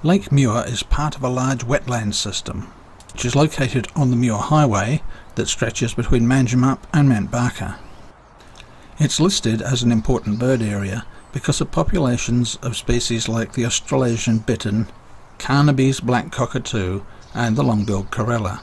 Lake Muir is part of a large wetland system, which is located on the Muir Highway that stretches between Manjimup and Mount Barker. It's listed as an important bird area because of populations of species like the Australasian bittern, Carnaby's black cockatoo and the long-billed corella.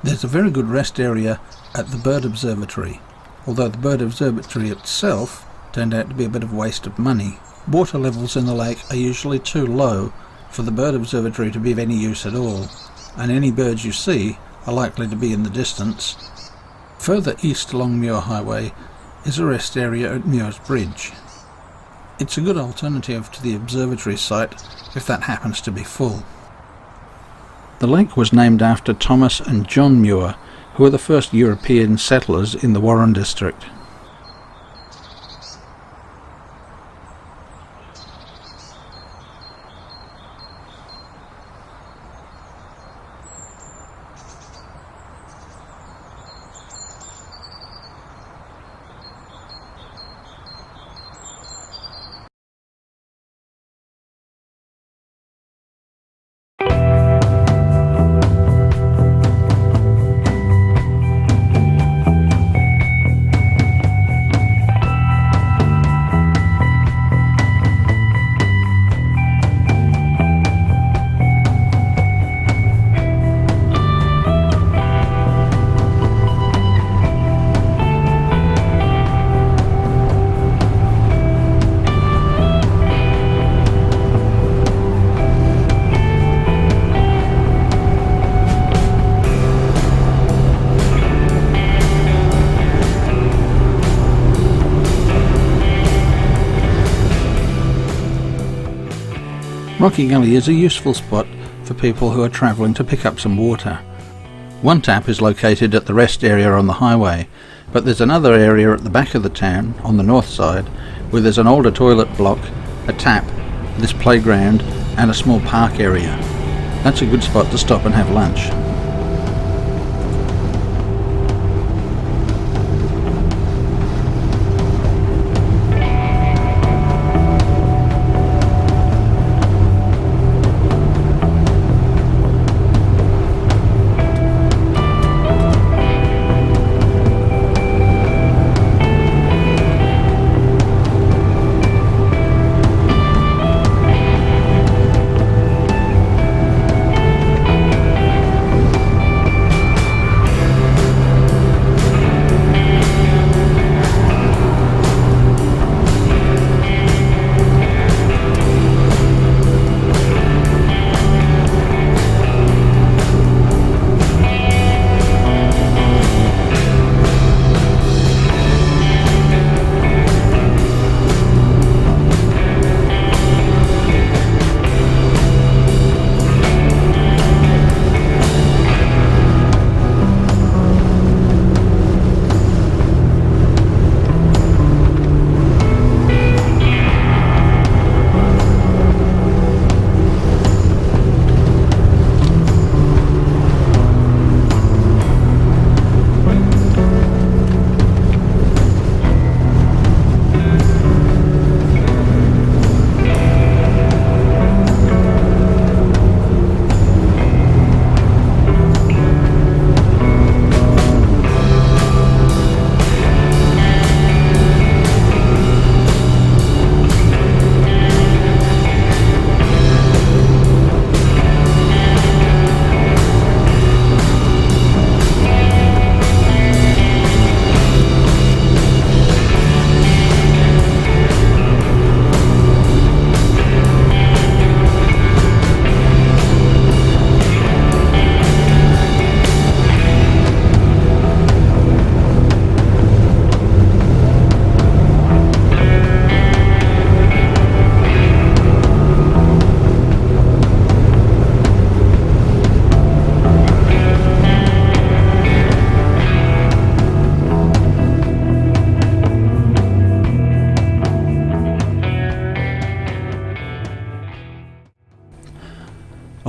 There's a very good rest area at the bird observatory, although the bird observatory itself turned out to be a bit of a waste of money. Water levels in the lake are usually too low for the bird observatory to be of any use at all, and any birds you see are likely to be in the distance. Further east along Muir Highway is a rest area at Muir's Bridge. It's a good alternative to the observatory site if that happens to be full. The lake was named after Thomas and John Muir, who were the first European settlers in the Warren district. Rocky Gully is a useful spot for people who are travelling to pick up some water. One tap is located at the rest area on the highway, but there's another area at the back of the town on the north side where there's an older toilet block, a tap, this playground and a small park area. That's a good spot to stop and have lunch.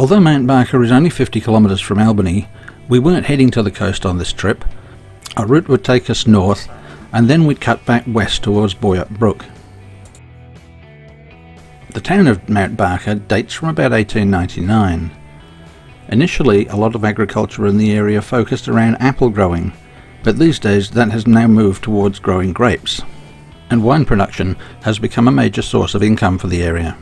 Although Mount Barker is only 50 kilometres from Albany, we weren't heading to the coast on this trip. Our route would take us north, and then we'd cut back west towards Boyup Brook. The town of Mount Barker dates from about 1899. Initially, a lot of agriculture in the area focused around apple growing, but these days that has now moved towards growing grapes, and wine production has become a major source of income for the area.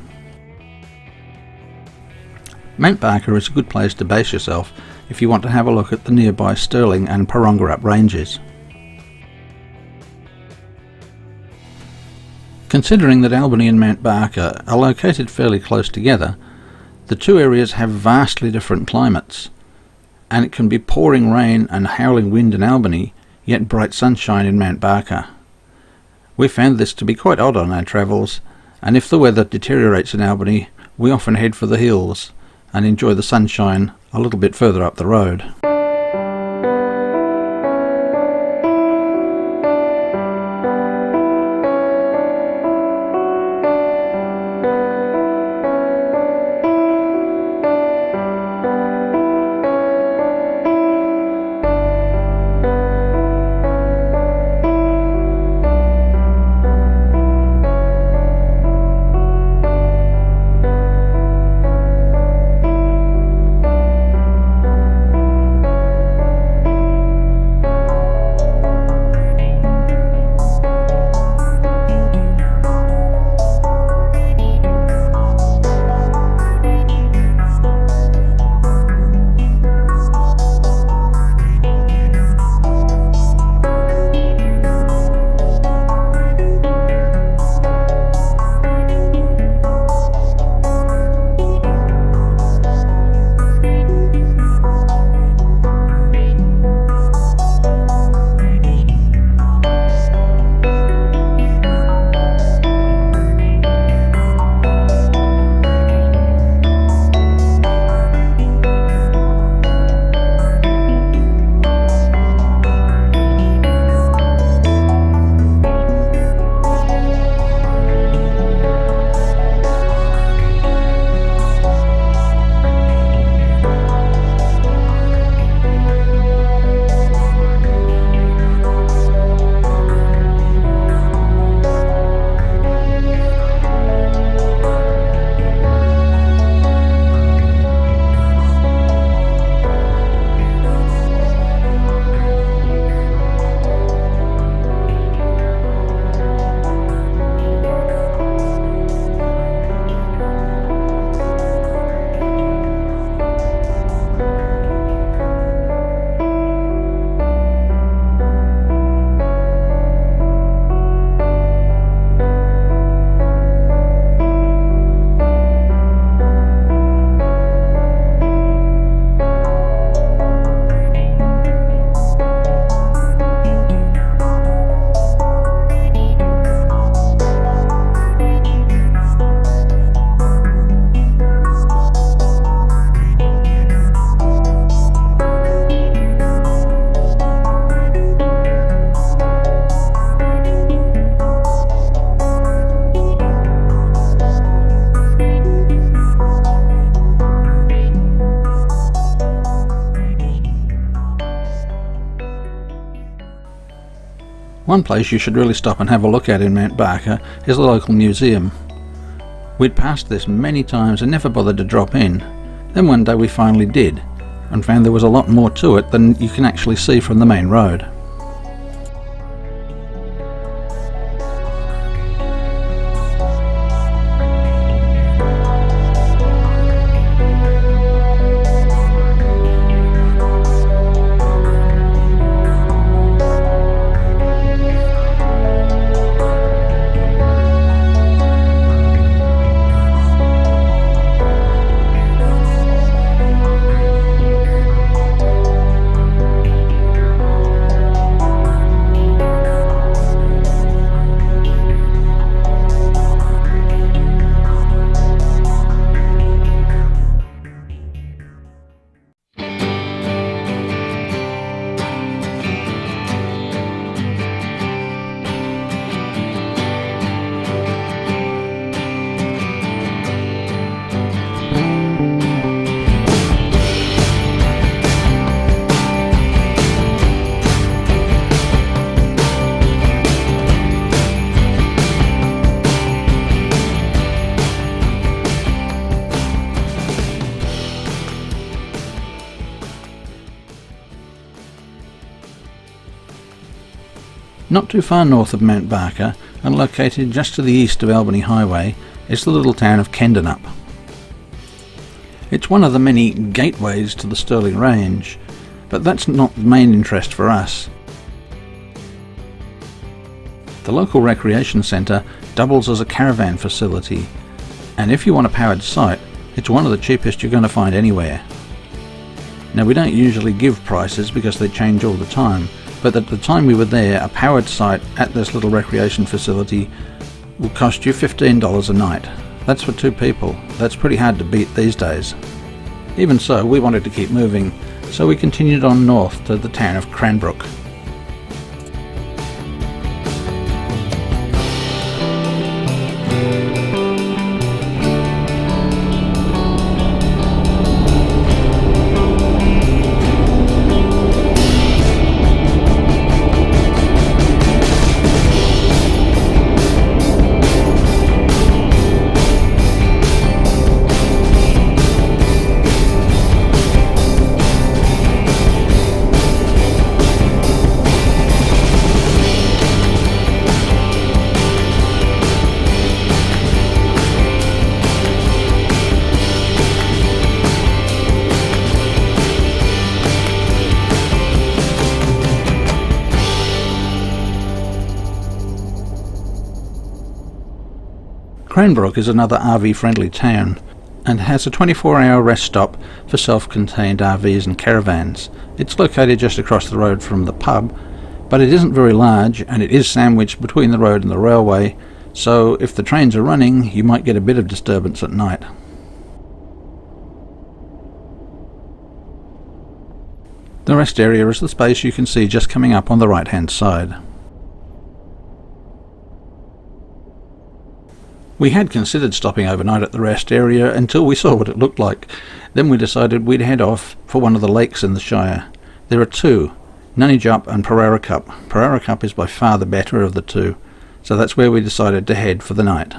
Mount Barker is a good place to base yourself if you want to have a look at the nearby Stirling and Poorarecup ranges. Considering that Albany and Mount Barker are located fairly close together, the two areas have vastly different climates, and it can be pouring rain and howling wind in Albany, yet bright sunshine in Mount Barker. We found this to be quite odd on our travels, and if the weather deteriorates in Albany, we often head for the hills and enjoy the sunshine a little bit further up the road. One place you should really stop and have a look at in Mount Barker is the local museum. We'd passed this many times and never bothered to drop in. Then one day we finally did, and found there was a lot more to it than you can actually see from the main road. Not too far north of Mount Barker, and located just to the east of Albany Highway, is the little town of Kendanup. It's one of the many gateways to the Stirling Range, but that's not the main interest for us. The local recreation centre doubles as a caravan facility, and if you want a powered site, it's one of the cheapest you're going to find anywhere. Now, we don't usually give prices because they change all the time, but at the time we were there, a powered site at this little recreation facility will cost you $15 a night. That's for 2 people. That's pretty hard to beat these days. Even so, we wanted to keep moving, so we continued on north to the town of Cranbrook. Cranbrook is another RV-friendly town and has a 24-hour rest stop for self-contained RVs and caravans. It's located just across the road from the pub, but it isn't very large and it is sandwiched between the road and the railway, so if the trains are running, you might get a bit of disturbance at night. The rest area is the space you can see just coming up on the right-hand side. We had considered stopping overnight at the rest area until we saw what it looked like. Then we decided we'd head off for one of the lakes in the Shire. There are 2, Manjimup and Poorarecup. Poorarecup is by far the better of the 2, so that's where we decided to head for the night.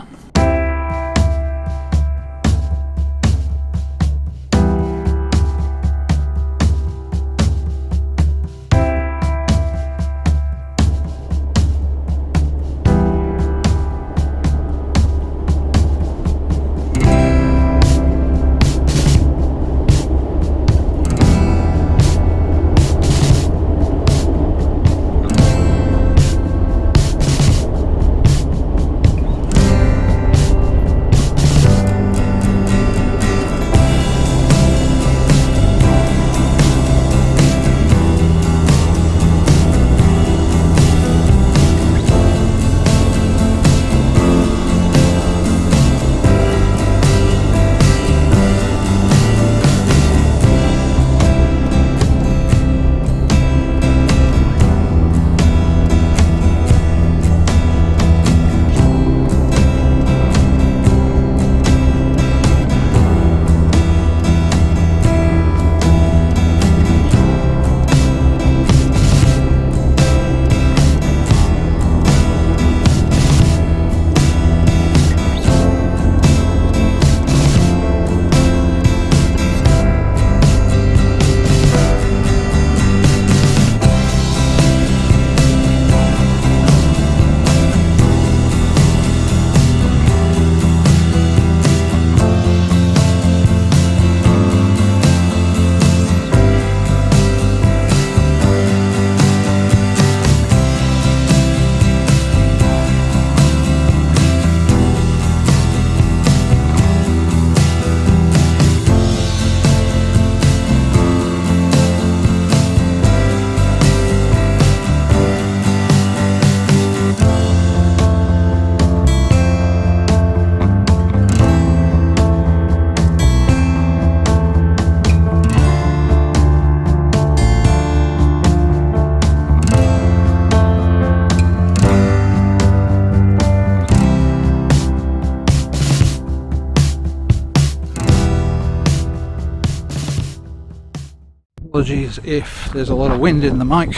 Apologies if there's a lot of wind in the mic.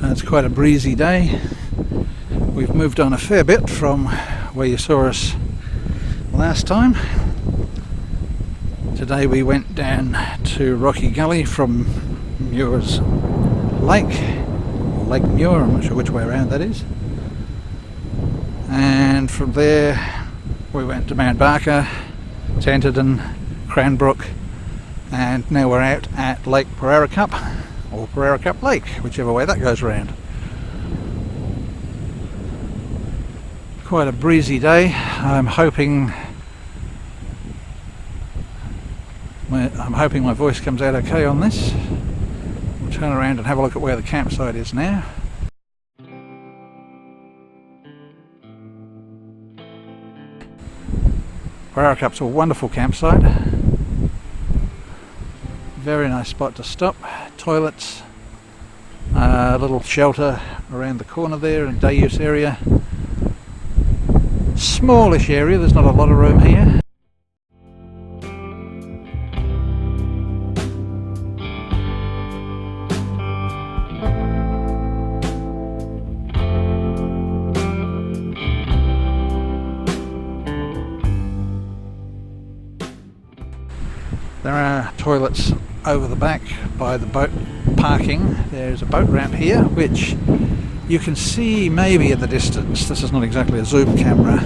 It's quite a breezy day. We've moved on a fair bit from where you saw us last time. Today we went down to Rocky Gully from Muir's Lake. Lake Muir, I'm not sure which way around that is. And from there we went to Mount Barker, Tenterden, Cranbrook, and now we're out at Lake Poorarecup, or Poorarecup Lake, whichever way that goes round. Quite a breezy day. I'm hoping my voice comes out okay on this. We'll turn around and have a look at where the campsite is now. Poorarecup's a wonderful campsite. Very nice spot to stop. Toilets, a little shelter around the corner there, and day use area. Smallish area, there's not a lot of room here. There are toilets over the back by the boat parking. There's a boat ramp here which you can see maybe in the distance. This is not exactly a zoom camera.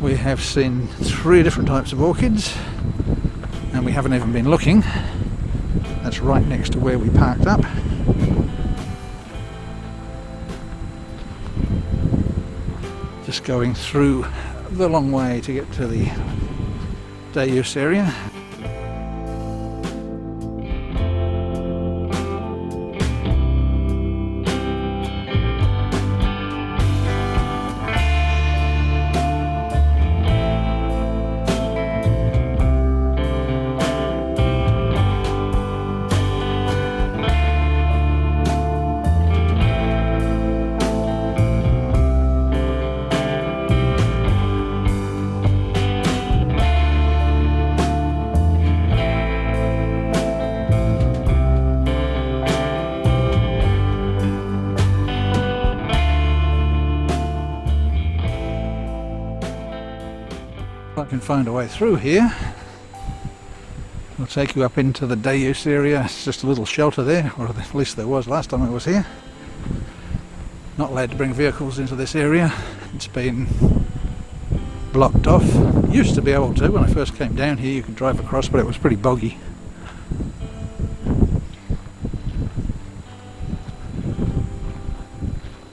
We have seen 3 different types of orchids, and we haven't even been looking. That's right next to where we parked up. Just going through the long way to get to the day use area. If I can find a way through here, I'll take you up into the day use area. It's just a little shelter there, or at least there was last time I was here. Not allowed to bring vehicles into this area. It's been blocked off. Used to be able to. When I first came down here you could drive across, but it was pretty boggy.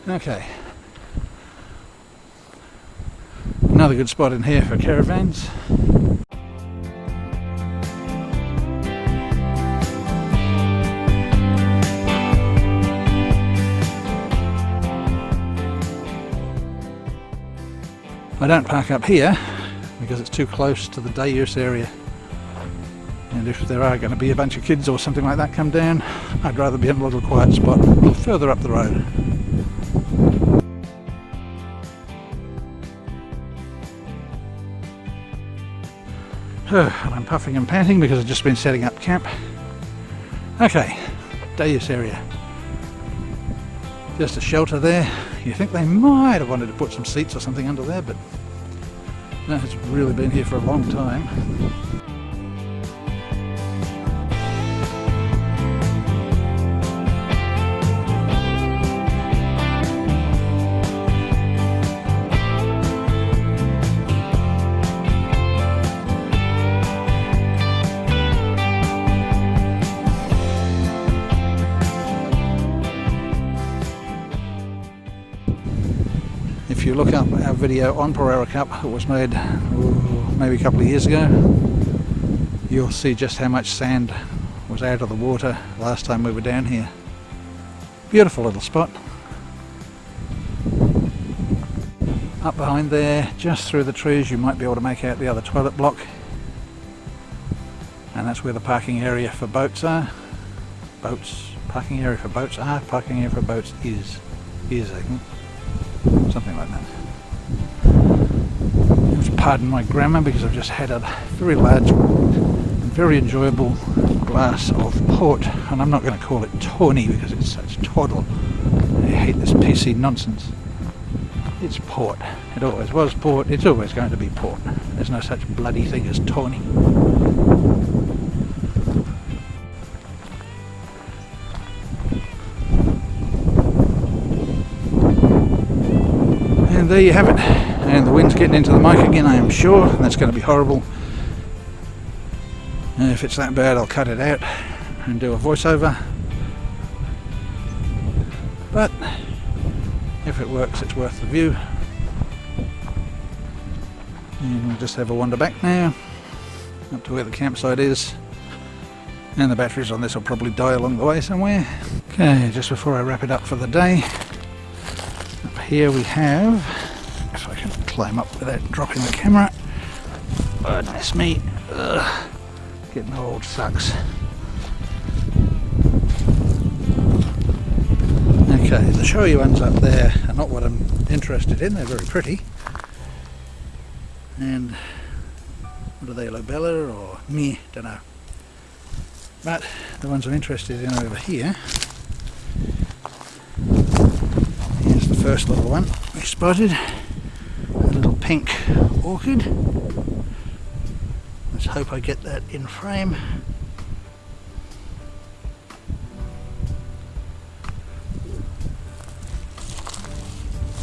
Okay. Another good spot in here for caravans. I don't park up here because it's too close to the day use area, and if there are going to be a bunch of kids or something like that come down, I'd rather be in a little quiet spot a little further up the road. And I'm puffing and panting because I've just been setting up camp. Okay, day use area. Just a shelter there. You think they might have wanted to put some seats or something under there, but no, it's really been here for a long time. If you look up our video on Poorarecup, it was made maybe a couple of years ago. You'll see just how much sand was out of the water last time we were down here. Beautiful little spot. Up behind there, just through the trees, you might be able to make out the other toilet block. And that's where the parking area for boats are. Parking area for boats are, parking area for boats is I think. Something like that. Pardon my grammar, because I've just had a very large and very enjoyable glass of port, and I'm not going to call it tawny because it's such twaddle. I hate this PC nonsense. It's port. It always was port. It's always going to be port. There's no such bloody thing as tawny. And there you have it. And the wind's getting into the mic again, I am sure. That's going to be horrible. And if it's that bad, I'll cut it out and do a voiceover. But if it works, it's worth the view. And we'll just have a wander back now, up to where the campsite is. And the batteries on this will probably die along the way somewhere. Okay, just before I wrap it up for the day, up here we have, if I can climb up without dropping the camera. Goodness me, getting old sucks. Okay, the showy ones up there are not what I'm interested in. They're very pretty. And what are they, lobella or meh, don't know. But the ones I'm interested in over here, here's the first little one we spotted, a little pink orchid. Let's hope I get that in frame.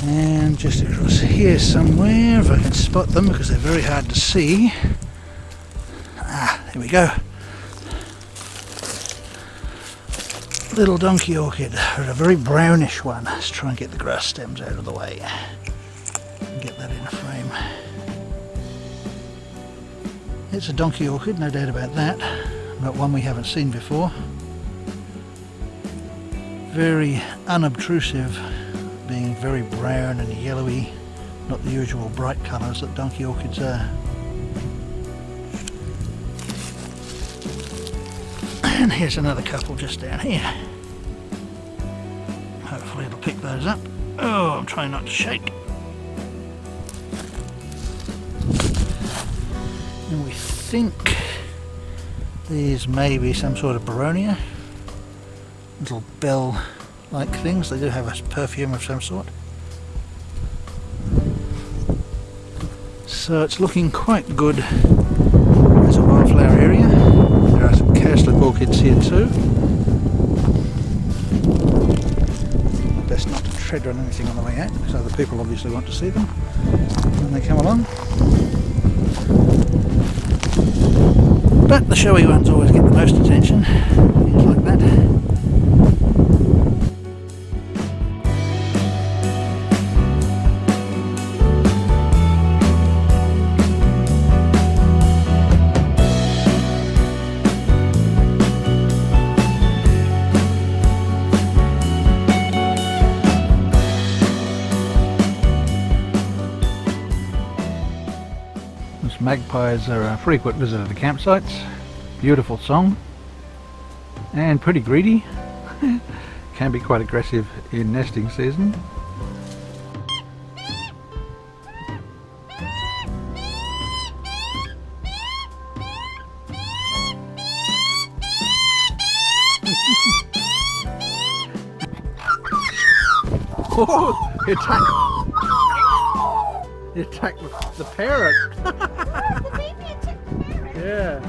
And just across here somewhere, if I can spot them, because they're very hard to see. Ah, there we go. Little donkey orchid, or a very brownish one. Let's try and get the grass stems out of the way and get that in a frame. It's a donkey orchid, no doubt about that, but one we haven't seen before. Very unobtrusive, being very brown and yellowy, not the usual bright colours that donkey orchids are. And here's another couple just down here. Hopefully it'll pick those up. Oh, I'm trying not to shake. And we think these may be some sort of Boronia. Little bell-like things. They do have a perfume of some sort. So it's looking quite good as a wildflower area. There are some cowslip orchids here too. Best not to tread on anything on the way out, because other people obviously want to see them when they come along. But the showy ones always get the most attention, things like that. Magpies are a frequent visitor to campsites. Beautiful song and pretty greedy. Can be quite aggressive in nesting season. Oh, he attacked the parrot. The baby attacked the parrot. Yeah.